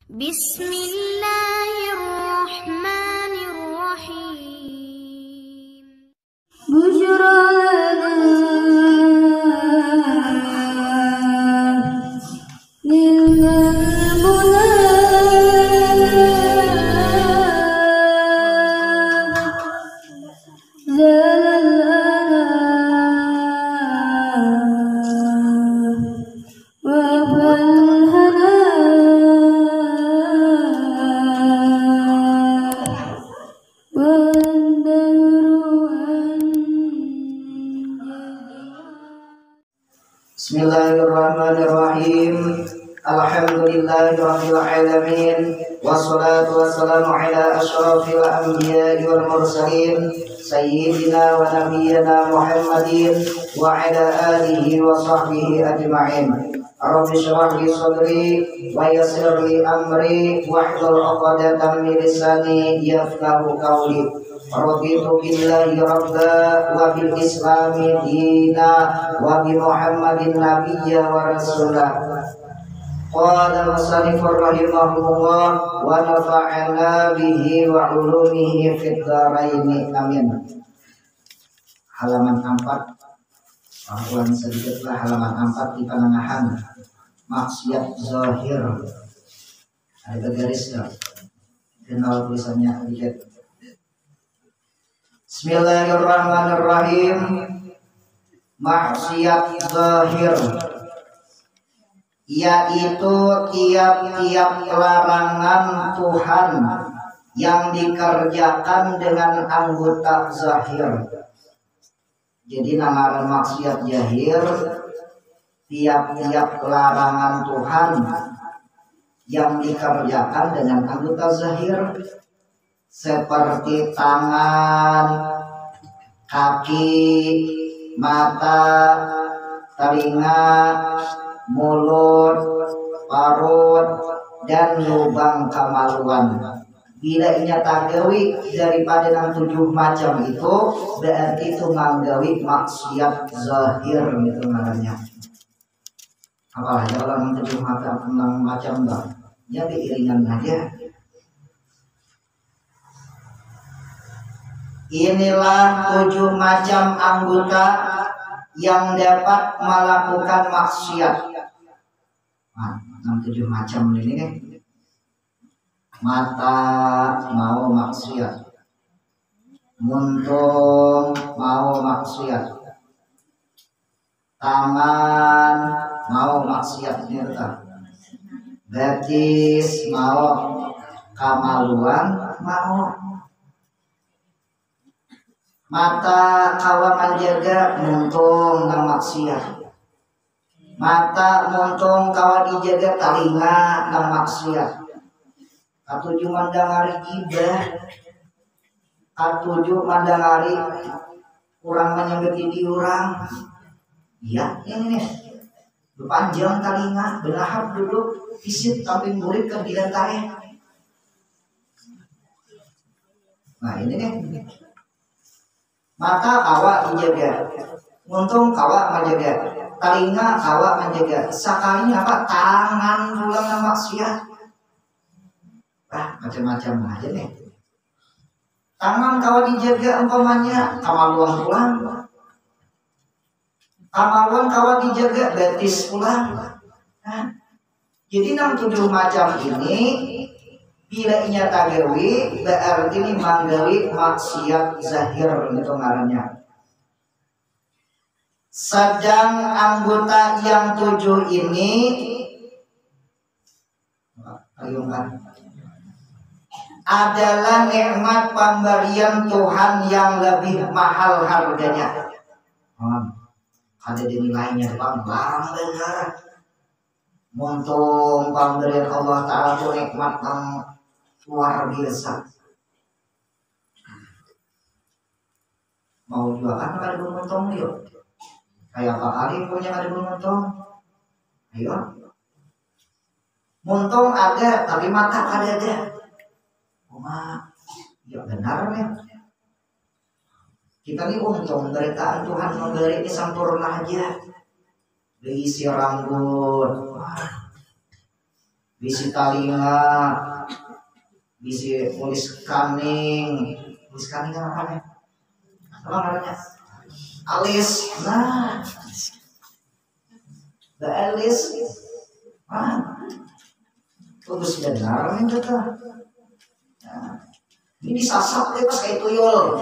Bismillahirrahmanirrahim. Bushra Bismillahirrahmanirrahim. Alhamdulillahirabbil alamin. Wassalatu wassalamu ala asyrafil anbiya'i wal mursalin sayyidina wa nabiyyina Muhammadin wa ala alihi wa sahbihi ajma'in. Rabbi shrah li sadri wa yassir li amri wahlul 'uqdatam min lisani yafqahu qawli. Raditu billahi rabba wa bil islami dina wa bi Muhammadin nabiyya wa rasulah. Qala musannifur rahimahullah wa nafa'ana bihi wa ulumihi fid dharain amin. Halaman 4. Bahwan sedikitlah halaman 4 di penengahan maksiat zahir. Ada garis enggak? Kenal tulisannya dikit. Bismillahirrahmanirrahim. Maksiat zahir yaitu tiap-tiap larangan Tuhan yang dikerjakan dengan anggota zahir. Jadi nama maksiat zahir tiap-tiap larangan Tuhan yang dikerjakan dengan anggota zahir, seperti tangan, kaki, mata, telinga, mulut, parut, dan lubang kemaluan. Bila inya tagawi daripada 7 macam itu, berarti itu manggawi maksiat zahir itu namanya. Apalagi kalau 7 macam enggak, jadi iringan aja. Inilah 7 macam anggota yang dapat melakukan maksiat. Nah, 7 macam ini nih. Mata mau maksiat, muntung mau maksiat, tangan mau maksiat nyata, betis mau, kamaluan mau. Mata kawa menjaga muntung nang maksiat, mata muntung kawa dijaga talinga nang maksiat. Katujuh mandangari gibah, katujuh mandangari kurang menyebeti di orang. Ya ini nih, panjang talinga, belahap duduk, isit tapi murid ke dilantai. Nah ini nih. Mata kawa dijaga, untung kawa menjaga, telinga kawa menjaga, sekalinya apa tangan pulang maksiat. Macam-macam aja nih. Tangan kawa dijaga umpamanya kamaluan pulang, kamaluan kawa dijaga betis pulang. Nah, jadi 7 macam ini bila inya tagawi berarti ini manggawi maksiat zahir itu ngarannya. Sedang anggota yang 7 ini adalah nikmat pemberian Tuhan yang lebih mahal harganya. Ada di nilainya Bang, barang benar. Muntung pemberian Allah Ta'ala itu nikmat yang luar biasa. Mau jual kan ada muntung yuk. Kayak Pak Ali punya ada muntung. Ayo. Muntung ada tapi mata ada. Ya benar nih. Kita nih untung beritaan Tuhan memberi ini sempurna aja. Diisi rambut, bisi talinga, bisi kulis kaning kan apa nih? Apa namanya? Alis, nah, the alis, terus benar itu tuh. Ini disasap deh pas kayak tuyul.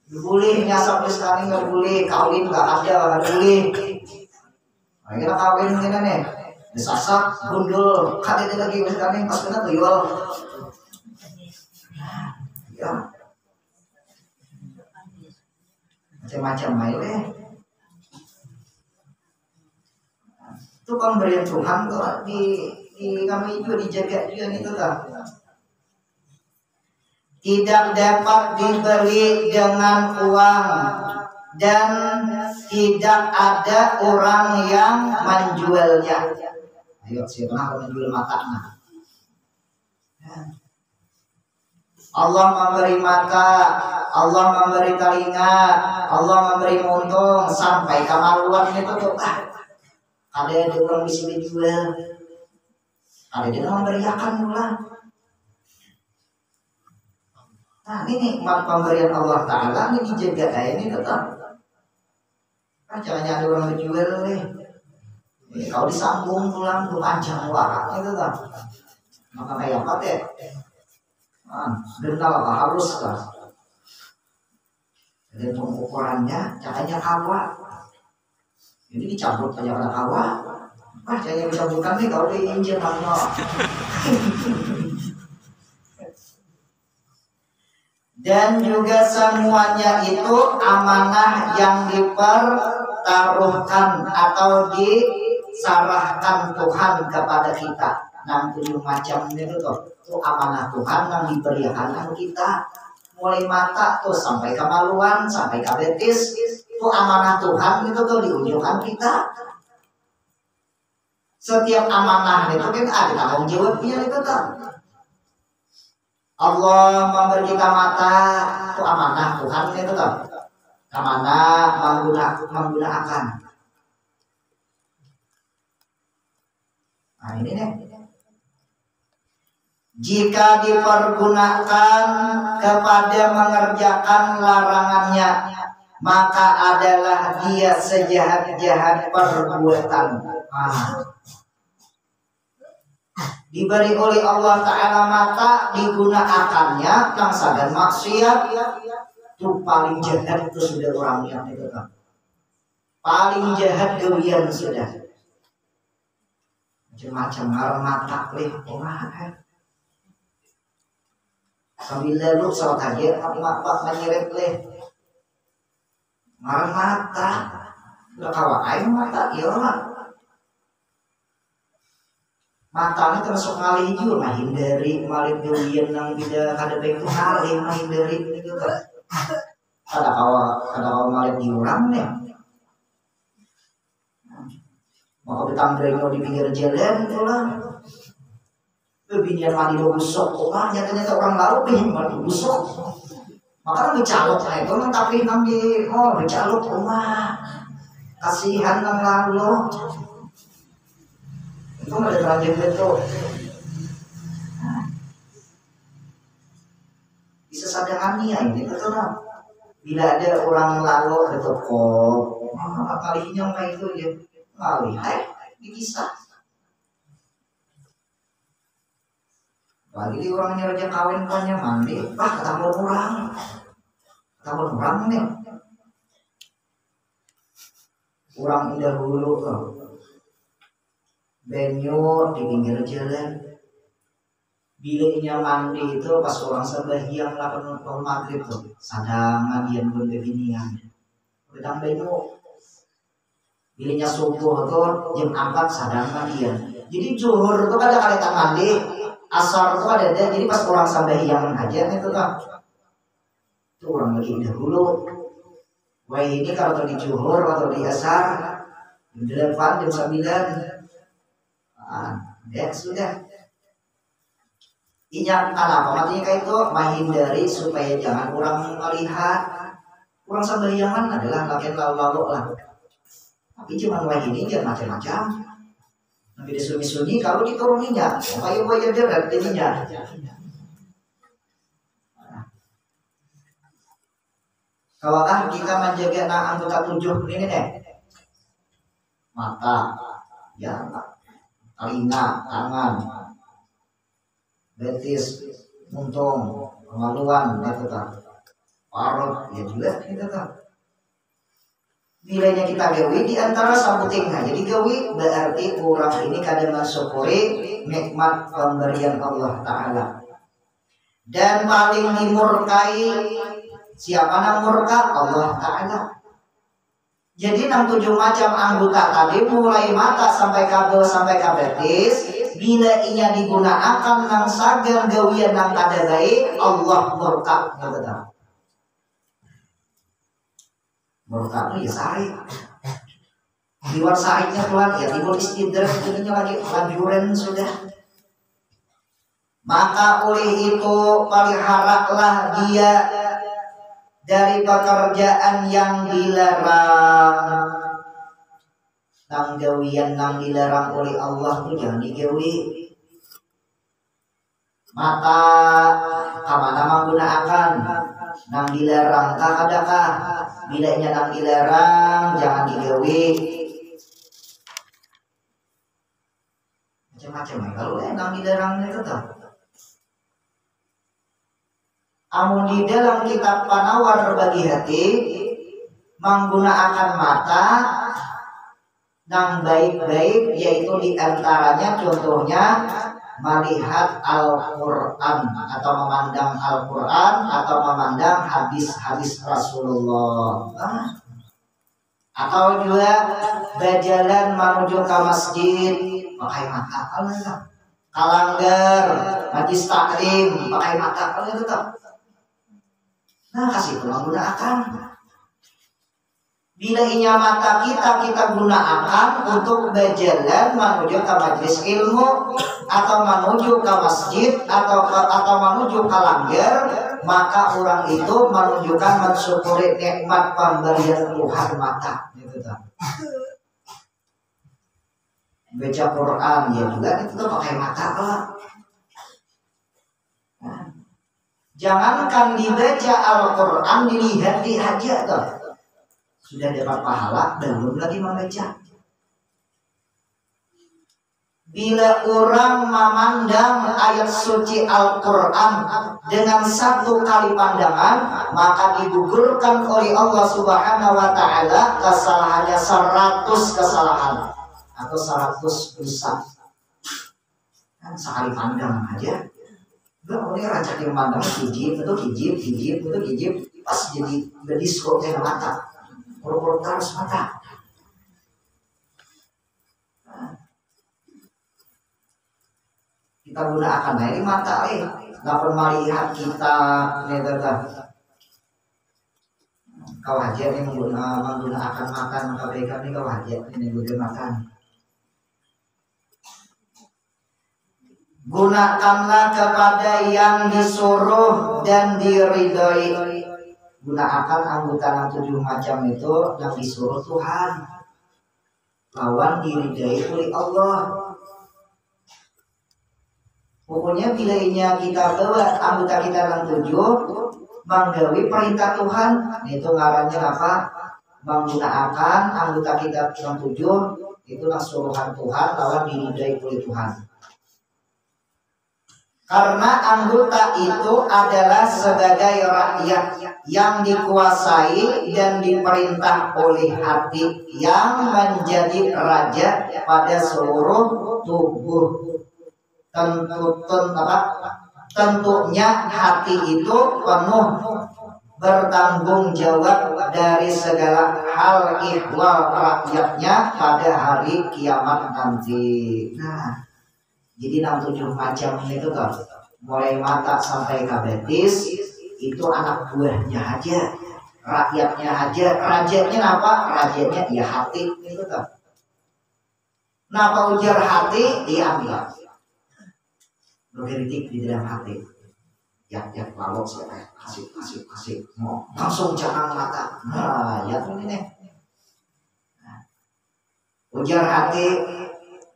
Gak boleh nyasap sekali, nggak boleh kawin nggak ada, nggak boleh. Nah, kita kawin kita nih, disasap, gundul, kan itu lagi sekali pas kita tuyul. Ya, macam-macam aja deh. Itu pemberian Tuhan tuh di kami juga dijaga juga itu tuh. Tidak dapat dibeli dengan uang dan tidak ada orang yang menjualnya. Ayo siapa yang menjual matanya? Allah memberi mata, Allah memberi telinga, Allah memberi muntung sampai kemaluan itu tuh. Ada orang bisa dijual, ada yang memberiakan pula. Nah ini nikmat pemberian Allah Ta'ala ini dijaga ini tetap. Jangan ada orang menjual nih. Kalau disambung pulang tuh panjang warak itu tetap. Maka kayak apa deh? Dental apa harus lah. Jadi ukurannya caranya kawa. Jadi dicabut aja pada kawa. Caranya dicabutkan nih kalau diinjil mana? Dan juga semuanya itu amanah yang dipertaruhkan atau disarahkan Tuhan kepada kita. 67 macam itu tuh, itu amanah Tuhan yang diberikan kita. Mulai mata tuh sampai kemaluan, sampai ke betis, itu amanah Tuhan itu tuh diunjukkan kita. Setiap amanah itu kan ada tanggung jawabnya itu tuh. Allah memberi kita mata, itu amanah Tuhan itu kan. Amanah menggunakan. Nah ini nih. Jika dipergunakan kepada mengerjakan larangannya, maka adalah dia sejahat-jahat perbuatan. Diberi oleh Allah Ta'ala mata, digunakannya langsa dan maksiat, itu paling jahat itu sudah orangnya itu kan. Paling jahat gawian sudah. Macam-macam ngarang mata leh, sambil lalu salat aja, apa menyiret leh. Ngarang mata, udah kawain mata, iya lah. Matanya termasuk ngalih juga, menghindari malin gawian yang tidak ada baik itu ngalih menghindari itu kan. Ada kawa malin diurang nih. Mau ditambah di pinggir jalan itu lah. Binian mandi busuk, nyata orang lalu pengen mandi busuk. Makanya dicalok lah itu, tapi nanti dicalok rumah. Kasihan yang lalu. Itu ada terlanjur itu. Bisa sadarkan ya ini betul lah. Bila ada orang lalu ada toko, kalinya mah itu ya ngalih, bisa. Lagi di orangnya raja kawin punya mandi, ketambah orang nih. Orang indah dulu tuh. Benyo di pinggir jalan. Biliknya mandi itu pas orang sembahyang 8 maghrib tuh. Sadang mandian pun bebinian. Pedang benyo. Biliknya subuh tuh jam 4 sadang mandian. Jadi zuhur tuh ada kali tak mandi. Asar tuh ada. Jadi pas orang sembahyang aja itu kan. Itu orang lagi dahulu. Wah ini kalau di zuhur atau di asar jam 8 jam 9. Dan sudah ingat apa matinya itu menghindari supaya jangan orang melihat. Orang sembahyangan adalah laki lalu lah, tapi cuma wah ini dia macam-macam. Tapi disunyi-sunyi kalau dituruninya, kayu bayar deret jadinya. Kalau kita menjaga anggota tujuh ini nih, mata, ya, telinga, tangan, betis, muntung, kemaluan, itu tak, parut, ya juga itu tak. Bilanya kita gawi di antara sambutingnya. Jadi gawi berarti orang ini kadang mensyukuri nikmat pemberian Allah Ta'ala. Dan paling dimurkai siapa yang murka? Allah Ta'ala. Jadi 67 macam anggota tadi mulai mata sampai kabel sampai kabetis, bila inya digunakan nang sagar gawian nang kada baik, Allah murka. Murka itu ya sari. Di luar sarinya keluar ya timbul istidrak jadinya lagi lanjuran sudah. Maka oleh itu peliharalah dia dari pekerjaan yang dilarang. Nang gawian nang dilarang oleh Allah itu jangan digawi. Mata kamana menggunakan nang dilarang kah adakah? Bilanya nang dilarang jangan digawi. Macam-macam ya kalau nang dilarang itu tuh. Amun di dalam kitab Panawar Bagi Hati menggunakan mata yang baik-baik, yaitu diantaranya contohnya melihat Al-Quran atau memandang Al-Quran atau memandang hadis-hadis Rasulullah, atau juga berjalan menuju ke masjid pakai mata, kalanggar majlis taklim pakai mata, kalau itu tak. Nah, kasih pulang gunakan. Bila inya mata kita gunakan untuk berjalan menuju ke majelis ilmu atau menuju ke masjid atau menuju ke langgar, maka orang itu menunjukkan mensyukuri nikmat pemberian Tuhan mata. Gitu tak. Baca Quran ya juga itu tuh pakai mata lah. Jangankan dibaca Al-Quran, dilihat aja tuh sudah dapat pahala, belum lagi membaca. Bila orang memandang ayat suci Al-Quran dengan satu kali pandangan, maka digugurkan oleh Allah Subhanahu wa Ta'ala kesalahannya 100 kesalahan atau 100 dosa. Kan sekali pandang aja. Belum ini rancak yang pandang hijib, pas jadi berdisco dengan mata, pura-pura harus mata. Kita gunakan dari mata, dapat melihat kita, kau hajar yang menggunakan makan, maka mereka ini kau hajar ini menggunakan. Gunakanlah kepada yang disuruh dan diridhoi. Gunakan anggota 7 macam itu yang disuruh Tuhan, lawan diridhoi oleh Allah. Pokoknya bilanya kita bawa anggota kita yang 7 menggawi perintah Tuhan, itu ngarannya apa? Menggunakan anggota kita yang 7 itu suruhan Tuhan, lawan diridhoi oleh Tuhan. Karena anggota itu adalah sebagai rakyat yang dikuasai dan diperintah oleh hati yang menjadi raja pada seluruh tubuh. Tentunya hati itu penuh bertanggung jawab dari segala hal ihwal rakyatnya pada hari kiamat nanti. Nah, jadi 67 macam itu kan, mulai mata sampai ke betis itu anak buahnya aja, rakyatnya aja. Rajanya apa? Rajanya ya hati itu kan. Napa ujar hati diambil, berkritik di dalam hati. Ya lalu saya kasih mau langsung jangan mata. Nah ya tuh ini. Ujar hati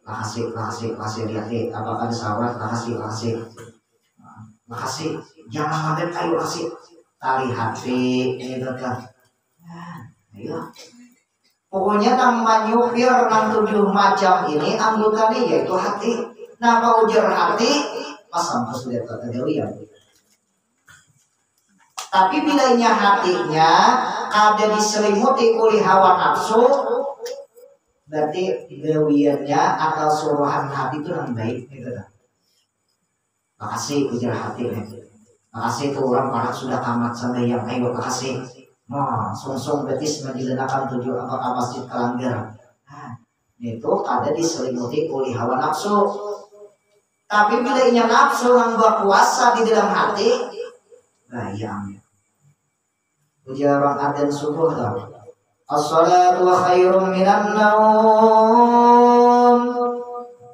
Makasih lihat apakah ada sahabat, makasih, jangan ngaget, ayo kasih tali hati gitu kan. Ayo. Pokoknya nang manyupir nang 7 macam ini anggotanya yaitu hati. Napa ujar hati? Pasang sudah terkadang. Tapi bilanya hatinya ada diselimuti oleh hawa nafsu, berarti gawiannya atau suruhan hati itu yang baik gitu kan. Makasih ujar hati nih. Makasih tuh orang para sudah tamat sampai yang ayo makasih. Nah, sungsung betis menjelenakan 7 apakah masjid Kalanggar. Nah, itu ada diselimuti oleh hawa nafsu. Tapi bila inya nafsu yang berkuasa di dalam hati, bayang. Ujar orang adzan subuh tau. As-salatu khairum minan naum.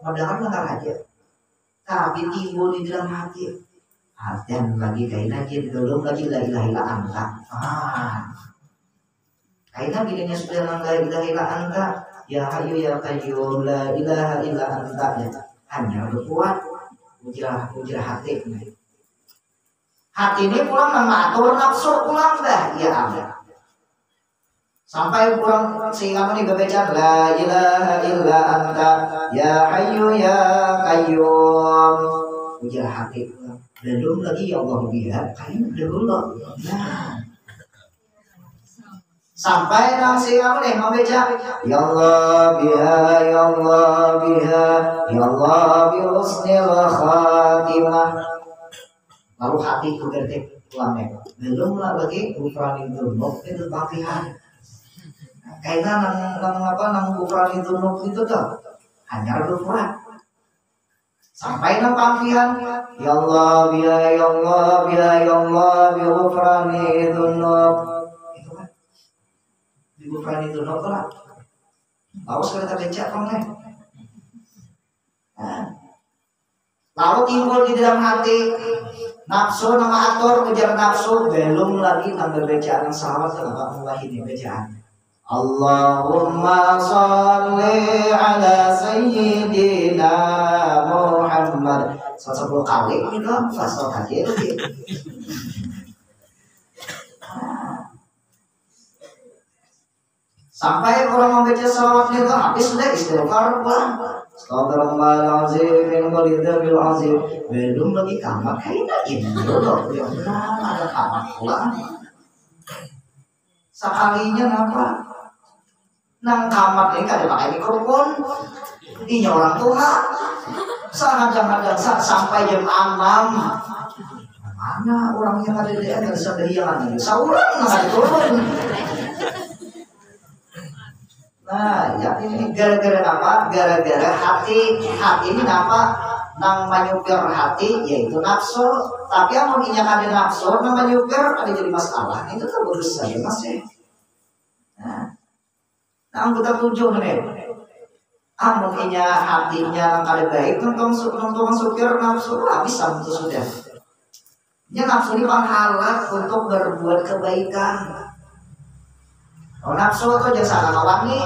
Padahal bentar aja. Tapi timbul di dalam hati. Adzan lagi kainan jadi belum lagi la ilaha illa anta. Kainan bilanya sudah la ilaha illa anta. Ya hayyu ya qayyum la ilaha illa anta ya. Hanya berkuat ujar hati. Hati ini pulang nama atur nafsu pulang dah ya ada. Sampai kurang sehingga ini berbaca la ilaha illa anta ya hayyu ya qayyum ujar hati pulang. Belum lagi ya Allah biha kain belum. Nah. Sampai nang sehingga ini membaca ya Allah biha ya Allah biha ya Allah bi husnil khatimah. Lalu hati itu gede pulangnya. Belum lagi ufranin dzunub itu bakihan. Kaitan nang ufranin dzunub itu tuh hanya berpuat. Sampai nang panggilan ya Allah biya ya Allah biya ya Allah bi ufranin dzunub. Itu kan. Bi ufranin dzunub lah. Lalu sekali baca pangnya. Lalu timbul di dalam hati nafsu nama atur ujar nafsu belum lagi tambah bacaan sahabat kalau mulai ini bacaan Allahumma sholli ala sayyidina Muhammad 10 kali itu pasal aja sampai orang membaca salawat itu habis sudah istighfar pulang. Astagfirullahaladzim min kulli dzambil azim. Belum lagi kamar kayaknya ini dulu. Ada kamar pulang. Sekalinya apa? Nang kamar ini kada pakai mikrofon. Ini orang tua. Sangat sampai jam 6. Mana orangnya ada di ada sedahian ini. Saurang nggak turun. Nah, ya ini gara-gara apa? Gara-gara hati ini apa? Nang menyupir hati yaitu nafsu. Tapi amun inya kada nafsu, nang menyupir ada jadi masalah. Itu kan urus saja mas ya. Nah, anggota 7 nih. Amun inya hatinya nang kada baik, nang supir nafsu habis itu sudah. Inya nafsu ini penghalang untuk berbuat kebaikan. Nafsu itu jasa kawangi.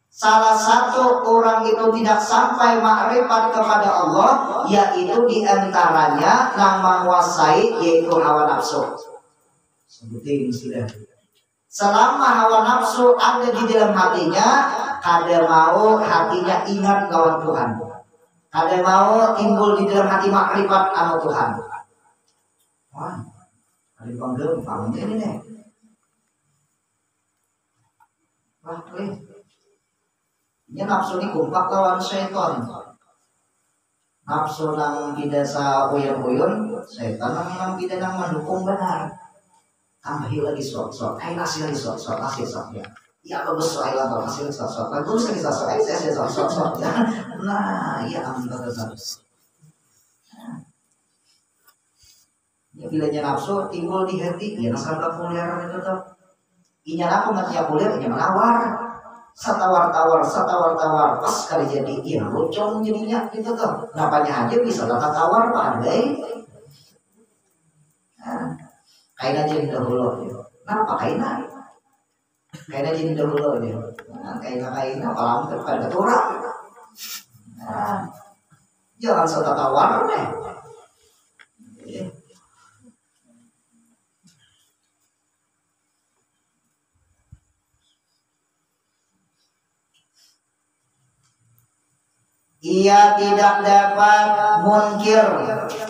Salah satu orang itu tidak sampai makrifat kepada Allah, yaitu diantaranya yang menguasai yaitu hawa nafsu. Sebutin sudah. Selama hawa nafsu ada di dalam hatinya, kada mau hatinya ingat lawan Tuhan. Kada mau timbul di dalam hati makrifat sama Tuhan. Wah, ada panggil ini nih. Wah, ini nafsu ini kumpak lawan syaitan. Nafsu nang bidasa uyun-uyun, syaitan nang bida nang mendukung benar. Tambahi lagi sok-sok, kasih lagi sok-sok, kasih sok ya. Ya bagus soal apa kasih sok-sok. Bagus lagi sok-sok, saya sok-sok ya. Nah, ya amin bagus. Ya bilanya nafsu timbul di hati, ya nasabah kuliaran itu tuh. Inya aku nggak boleh, inya menawar, satawar-tawar, pas kali jadi, iya lucong jadinya gitu tuh. Napanya aja bisa tawar pandai. Nah, kain aja di dahulu, kenapa kain? Kayaknya jadi dulu dia. Nah, kayaknya apalah pada orang. Nah, jangan serta tawar deh. Ia tidak dapat mungkir.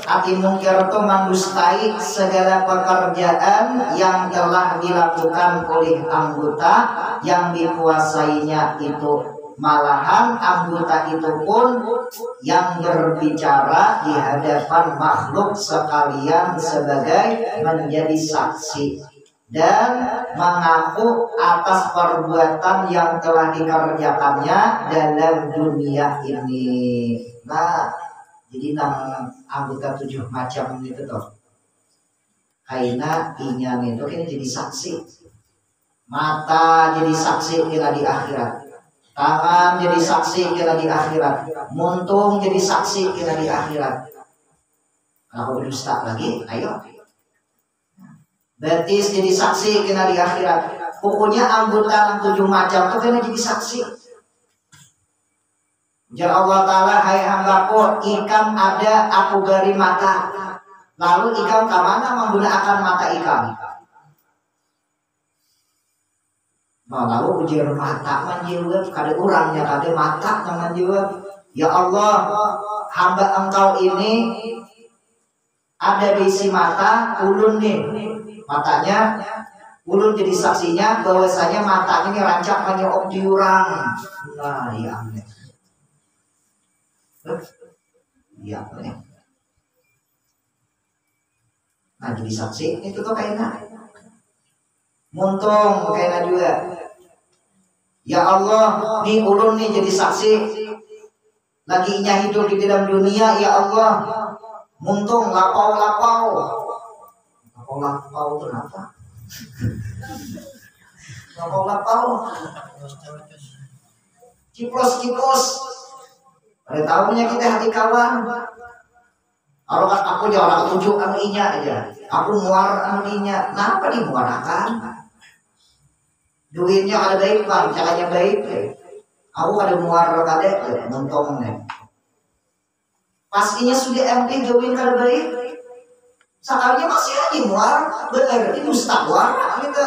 Arti mungkir itu mendustai segala pekerjaan yang telah dilakukan oleh anggota yang dikuasainya itu. Malahan anggota itu pun yang berbicara di hadapan makhluk sekalian sebagai menjadi saksi dan mengaku atas perbuatan yang telah dikerjakannya dalam dunia ini. Nah, jadi anggota 7 macam itu tuh. Kaina inyan itu kini jadi saksi. Mata jadi saksi kira di akhirat. Tangan jadi saksi kira di akhirat. Muntung jadi saksi kira di akhirat. Kalau berdusta lagi, ayo. Betis jadi saksi kena di akhirat. Pokoknya anggota yang 7 macam itu kena jadi saksi. Jar Allah Ta'ala, hai hambaku, ikam ada aku beri mata. Lalu ikam kemana menggunakan mata ikam? Nah, lalu ujar mata menjawab, kada urangnya kada mata yang menjawab. Ya Allah, hamba engkau ini ada di isi mata ulun nih. Matanya ulun jadi saksinya bahwasanya matanya ini rancak menyok diurang. Nah, iya aneh. Iya aneh. Nah, jadi saksi itu tuh kayaknya muntung kayaknya juga. Ya Allah, nih ulun nih jadi saksi lagi nya hidup di dalam dunia. Ya Allah, muntung lapau-lapau. Lapau itu apa? Lapau. Kiplos. Ada tahunya kita hati kawan. Kalau kan aku jangan tunjuk anu inya aja. Aku muar anu inya. Kenapa dimuarakan? Duitnya ada baik bang, caranya baik. Aku ada muar kadek, montongnya. Pastinya sudah MP jauhin kada baik. Sakalnya masih aja muar, berarti dusta muar gitu.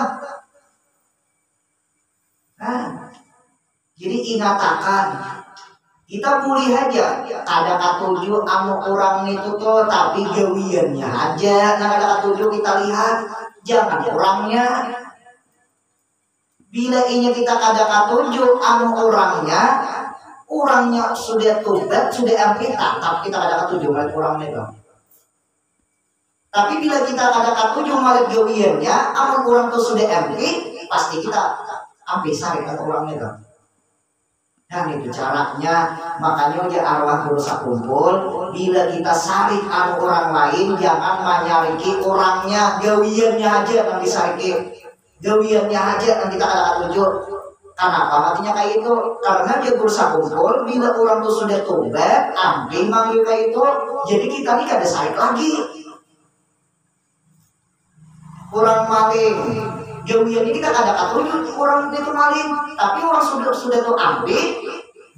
Nah, jadi ingatakan kita boleh aja ada katuju anu orang itu tuh, tapi gawiannya aja. Nah, ada katuju kita lihat, jangan orangnya. Bila ini kita ada katuju anu orangnya sudah tobat, sudah MP tetap kita ada katuju orangnya itu. Tapi bila kita ada katujuh malik gawiannya, amun orang tuh sudah MP, pasti kita ambil sarik ke orangnya kan. Dan itu caranya, makanya aja arwah berusaha kumpul. Bila kita sarik anu orang lain, jangan menyariki orangnya, gawiannya aja yang disariki. Gawiannya aja yang kita ada katujuh. Kenapa matinya kayak itu? Karena dia berusaha kumpul. Bila orang tuh sudah tobat, ambil manggil kayak itu, jadi kita nih kada sarik lagi. Orang maling, gawian ini kita ada katujuh orang itu maling, tapi orang sudah tuh ambil,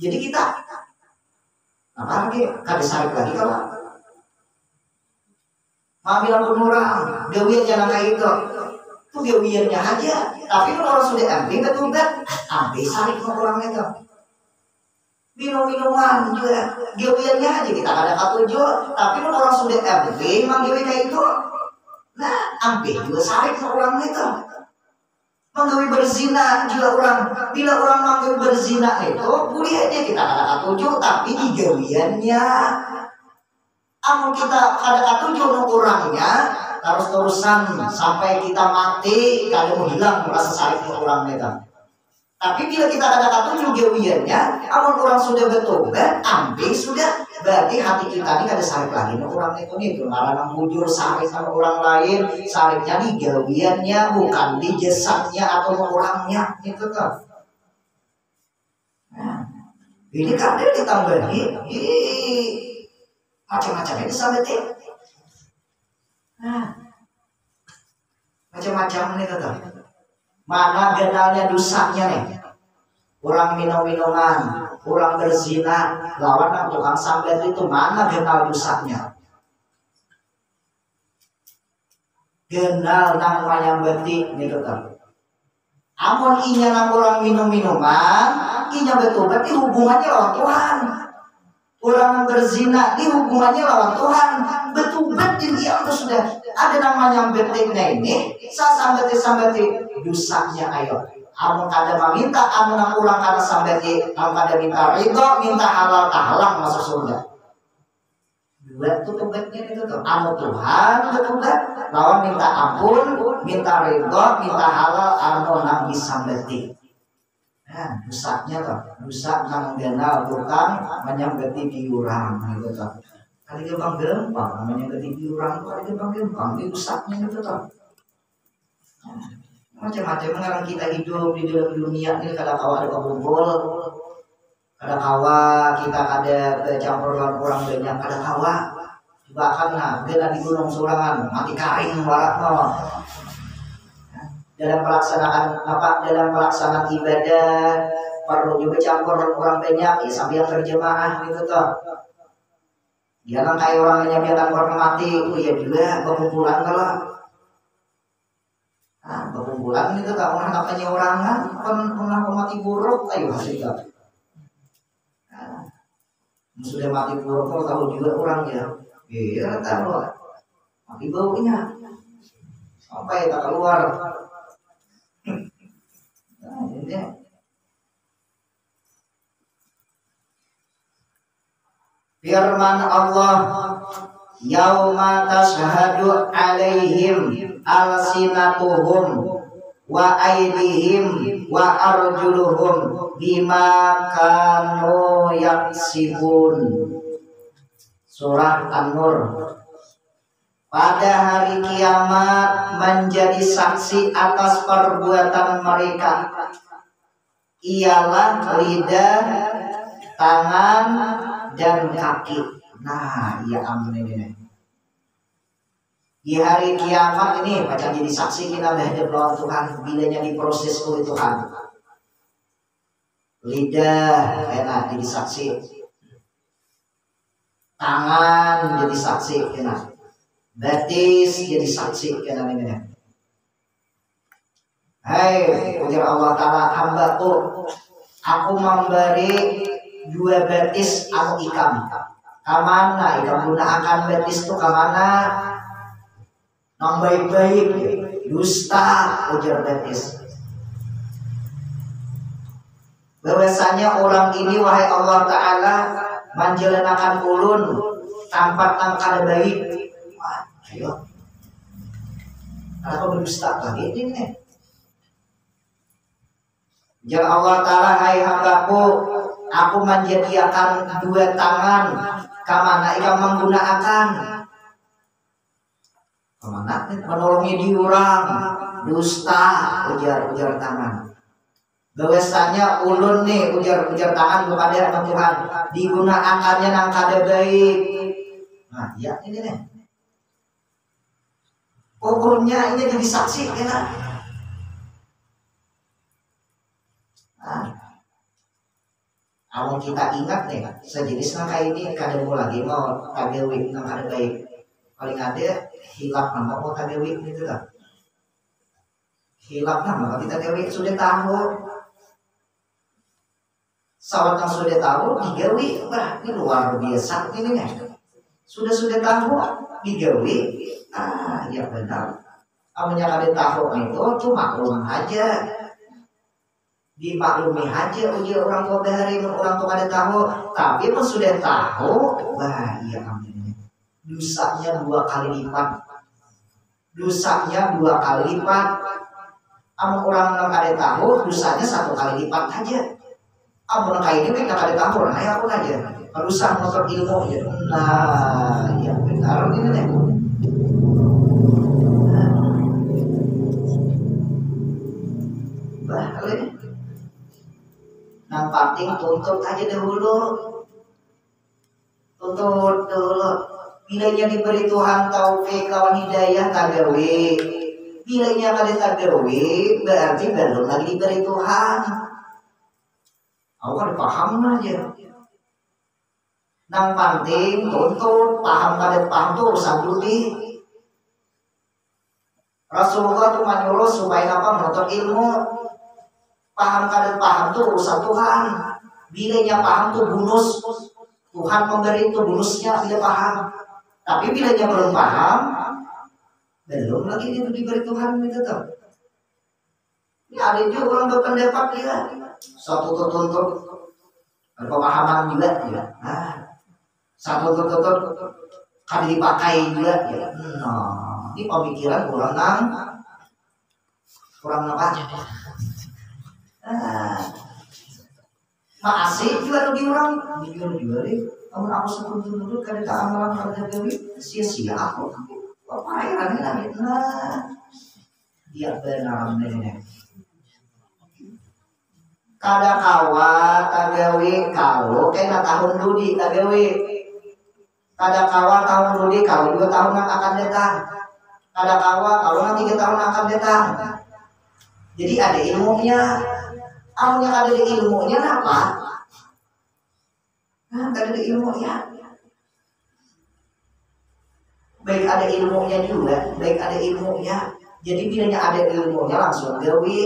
jadi kita apa lagi? Kada sarik lagi kalau ambil ampun orang, gawian jangan kayak itu gawiannya aja, tapi orang sudah ambil betul kan, ambil sarik ke orang itu. Minuman juga, gawiannya aja kita ada katujuh, tapi orang sudah ambil, manggil kayak itu. Nah, ambil juga sarik ke orang itu. Menggawi berzina juga orang. Bila orang menggawi berzina itu, boleh aja kita ada katujuh, tapi di gawiannya. Amun kita ada katujuh orangnya, terus-terusan sampai kita mati, kalau mau hilang rasa sarik ke orang itu. Tapi bila kita ada katujuh gawiannya, amun orang sudah bertobat, ambil sudah, berarti hati kita ini ada sarik lagi. Orang itu nih, larang bujur sarik sama orang lain, sariknya di gawiannya, bukan di jasanya atau orangnya, gitu kan. Nah, ini kan dia ditambahi, macam-macam ini sampai teh. Nah, macam-macam ini kata. Mana genalnya dosanya nih? Orang minum-minuman, orang berzina, lawan tukang sambet itu mana genal dosanya? Genal nang manyambeti gitu kan. Amun inya nang orang minum-minuman, inya betul berarti hubungannya lawan Tuhan. Orang yang berzina, ini hubungannya lawan Tuhan. Betul-betul dia itu sudah ada namanya betiknya ini. Sambeti dosanya ayo. Amun kada meminta, amun ulang kada sambeti, amun kada minta ridho, minta halal tahalang masuk surga. Dua betul-betulnya itu tuh. Amun Tuhan betul-bet, lawan minta ampun, minta ridho, minta halal, amun nang disambeti. Nah, dosanya tuh, dosa nang genal tukang menyambeti diurang gitu tuh. Kali gampang menyambeti diurang tuh, kali gampang di dosanya gitu tuh. Macam-macam sekarang kita hidup di dalam dunia ini, kadang kawa ada kumpul, kadang kawa kita ada campur orang banyak, kadang kawa bahkan beda di gunung Surangan mati karing warakno. Dalam pelaksanaan ibadah perlu juga campur orang banyak ya sambil terjemaah gitu toh. Jangan kayak orang menyampaikan orang mati, oh ya juga berkumpulan kalau. Nah, berkumpulan itu tak orang namanya orangan, pernah mati buruk, ayo hasilnya. Nah, sudah mati buruk kau tahu juga orangnya. Iya tahu, mati baunya sampai tak keluar. Firman Allah, yauma tashhadu alaihim alsinatuhum wa aydihim wa arjuluhum bima kanu yaksibun. Surah An-Nur. Pada hari kiamat menjadi saksi atas perbuatan mereka ialah lidah, tangan, dan kaki. Nah, ya amin ini. Di hari kiamat ini macam jadi saksi kita menghadap lawan Tuhan bilanya diproses oleh Tuhan. Lidah enak jadi saksi. Tangan jadi saksi enak. Betis jadi saksi enak ini. Hai, ujar Allah Ta'ala, hambaku, aku memberi 2 betis anu ikam. Kamana ikam gunakan betis itu kamana? Nang baik-baik, dusta, ujar betis. Bahwasanya orang ini wahai Allah Ta'ala menjalankan ulun tanpa kada baik. Wah, ayo. Kenapa berdusta lagi ini? Ya Allah Ta'ala, hai hambaku, aku menjadikan 2 tangan. Kamana ikam menggunakan? Kamana menolongi diurang, dusta, ujar tangan. Bahwasanya ulun nih ujar tangan kepada Tuhan digunakannya nang kada baik. Nah, ya ini nih. Ukurnya ini jadi saksi ya. Awal kita ingat nih, sejenis nangka ini kada mau lagi mau tagawik nang kada baik. Paling ada hilap nama mau tagawik gitu lah. Hilap nama tapi tagawik sudah tahu. Sawat yang sudah tahu digawi, wah ini luar biasa ini nih. Sudah tahu digawi, ya benar. Amanya kada tahu itu cuma maklum aja. Dimaklumi aja uji orang tua hari orang tua ada tahu, tapi pun sudah tahu, wah iya amin. Dosanya 2 kali lipat. Dosanya 2 kali lipat. Amun orang yang ada tahu, dosanya 1 kali lipat aja. Amun kayak ini nggak ada tahu, nah ya aku aja. Harusah motor ilmu aja. Nah, ya benar ini deh. Bah, kali. Yang penting tuntut aja dahulu. Tuntut dulu. Bilanya diberi Tuhan taufik kawan hidayah tagawi. Bilanya kada tagawi berarti belum lagi diberi Tuhan. Awak paham aja. Nang penting tuntut paham kada paham tuh urusan dudi. Rasulullah tuh menyuruh supaya apa menuntut ilmu. Paham kada paham tuh urusan Tuhan. Bilanya paham tuh bonus. Tuhan memberi itu bonusnya bila paham. Tapi bilanya belum paham, belum lagi itu diberi Tuhan itu tuh. Ini ada juga orang berpendapat dia. Satu tuntut pemahaman juga ya. Nah, satu tuntut kan dipakai juga ya. Nah, ini pemikiran kurang apa? Masih juga lebih orang juga deh. Namun aku sebelum dulu kada amalan kada gawe sia-sia aku. Apa ya lagi nah. Dia benar nih. Kada kawa tagawe kalau kena tahun dudi tagawe. Kada kawa tahun dudi kalau 2 tahun yang akan datang. Kada kawa kalau nanti 3 tahun akan datang. Jadi ada ilmunya. Amunya kada ada ilmunya apa? Nah, kada ada ilmunya. Baik ada ilmunya juga, baik ada ilmunya. Jadi bilanya ada ilmunya langsung gawe.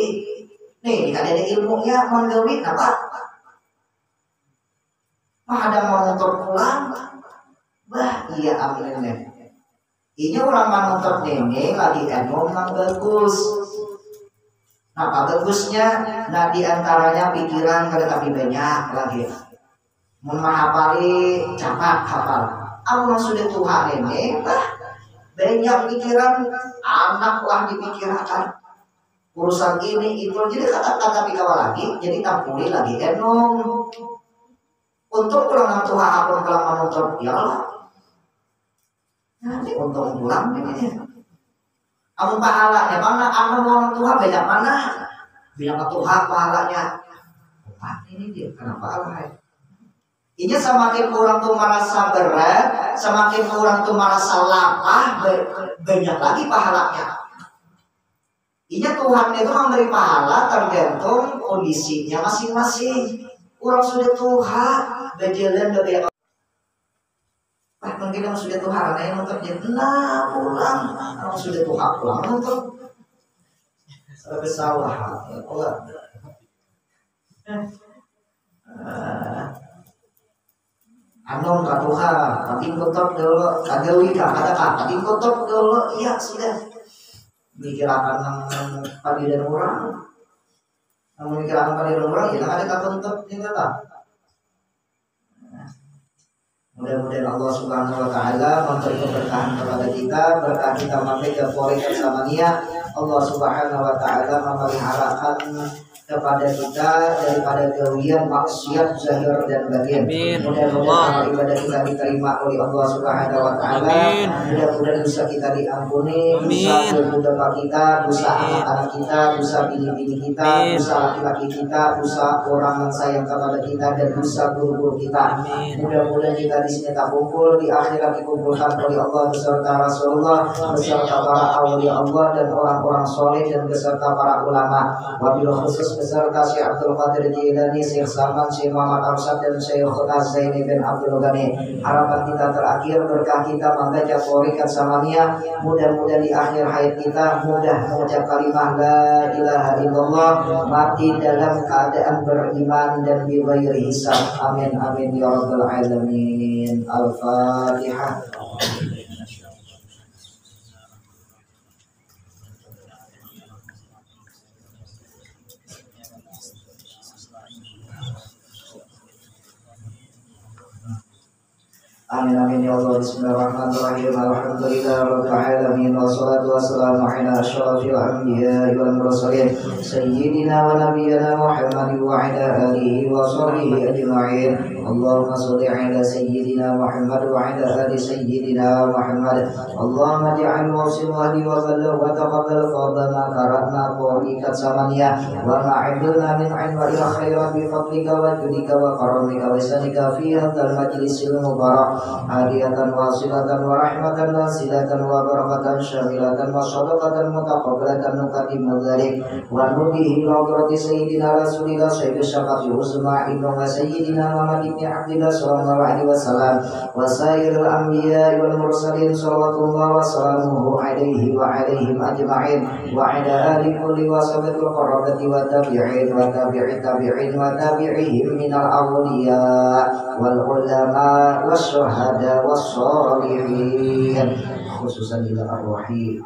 Nih, kada ada ilmunya mau gawe apa? Mah ada mau nuntut pulang. Bah, iya amin. Ini orang menuntut nene lagi enom yang bagus. Nah, apa bagusnya? Nah, diantaranya pikiran kada tapi banyak lagi. Mun mahapali capat hafal. Amun sudah Tuhan ini, banyak pikiran, anak lah dipikirkan. Urusan ini itu jadi kata-kata pikawal lagi, jadi tampuli lagi enom. Untuk pulang Tuhan apun kalau menuntut ya Allah. Nanti untuk pulang ini. Amun pahalanya mana? Amun orang Tuhan banyak mana? Banyak Tuhan pahalanya. Wah ini dia kenapa Allah? Ini semakin orang tuh merasa berat, semakin orang tuh merasa lapah, banyak lagi pahalanya. Ini Tuhan itu memberi pahala tergantung kondisinya masing-masing. Orang sudah Tuhan, berjalan dari mungkin yang sudah Tuhan, ada yang nonton dia, nah pulang, orang sudah Tuhan pulang nonton. Sampai sawah, Allah. Anom katuha, kating kotor dulu, kagawi kata kating kotor dulu, iya sudah. Mikirakan yang pagi dan orang, memikirkan pagi dan orang, ya ada katuntut juga tak. Mudah-mudahan Allah Subhanahu Wa Taala memberi keberkahan kepada kita, berkah kita memberi kebaikan samania. Allah Subhanahu Wa Taala memeliharakan kepada kita daripada gawian maksiat zahir dan batin. Mudah-mudahan ibadah kita diterima oleh Allah Subhanahu Wa Taala. Mudah-mudahan dosa kita diampuni, dosa ibu bapak kita, dosa anak-anak kita, dosa bini-bini kita, dosa laki-laki kita, dosa orang yang sayang kepada kita dan dosa guru-guru kita. Mudah-mudahan kita di sini tak kumpul, di akhirat dikumpulkan oleh Allah beserta Rasulullah, beserta para awliya Allah dan orang-orang soleh dan beserta para ulama. Wabil khusus beserta Syekh Abdul Qadir Jilani, Syekh Salman, Syekh Muhammad Arsyad dan Syekh Az-Zaini bin Abdul Ghani. Harapan kita terakhir berkah kita membaca Thariqat Samaniyah. Mudah-mudahan di akhir hayat kita mudah mengucap kalimah la ilaha illallah, mati dalam keadaan beriman dan bighairi hisab. Amin amin ya rabbal alamin. Al-Fatihah. Amin amin ya Allah. Bismillahirrahmanirrahim. Alhamdulillahirabbil alamin wassalatu wassalamu ala asyrafil anbiya'i wal mursalin sayyidina wa nabiyyina Muhammadin wa ala alihi wa sahbihi ajma'in. اللهم صل على سيدنا محمد وعلى آل سيدنا محمد اللهم اجعل موصله وبلغ وتقبل فضل ما قرأنا قولك ثمانية وما عملنا من علم إلى خيرا بفضلك وجودك وكرمك وإحسانك في هذا المجلس المبارك هادية واصلة ورحمة نازلة وبركة شاملة وصدقة متقبلة نقدم ذلك ونبيه نظرة سيدنا رسول الله صحيح الشفاعة العظمى إنه سيدنا محمد بن عبد الله صلى الله عليه وسلم وسائر الأنبياء والمرسلين صلوات الله وسلامه عليه وعليهم أجمعين وعلى آل كل وصحبه القرابة والتابعين وتابع التابعين وتابعيهم من الأولياء والعلماء والشهداء والصالحين خصوصا إلى الروحين.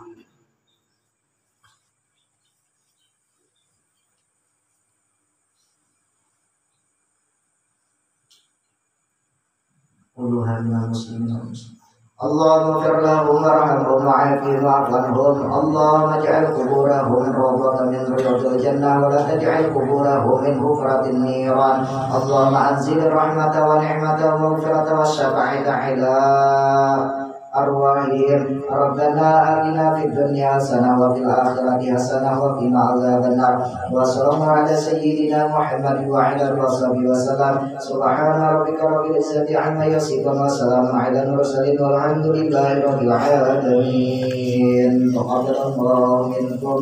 قولها من المسلمين والمسلمين اللهم اغفر لهم وارحمهم وعافهم واعف عنهم اللهم اجعل قبورهم روضة من رياض الجنة ولا تجعل قبورهم من حفرة النيران اللهم انزل الرحمة ونعمة ومغفرة والشفاعة على أرواحهم ربنا آتنا في الدنيا حسنة وفي الآخرة حسنة وقنا عذاب النار وصلى الله على سيدنا محمد وعلى آله وصحبه وسلم سبحان ربك رب العزة عما يصفون وسلام على المرسلين والحمد لله رب العالمين تقبل الله منكم.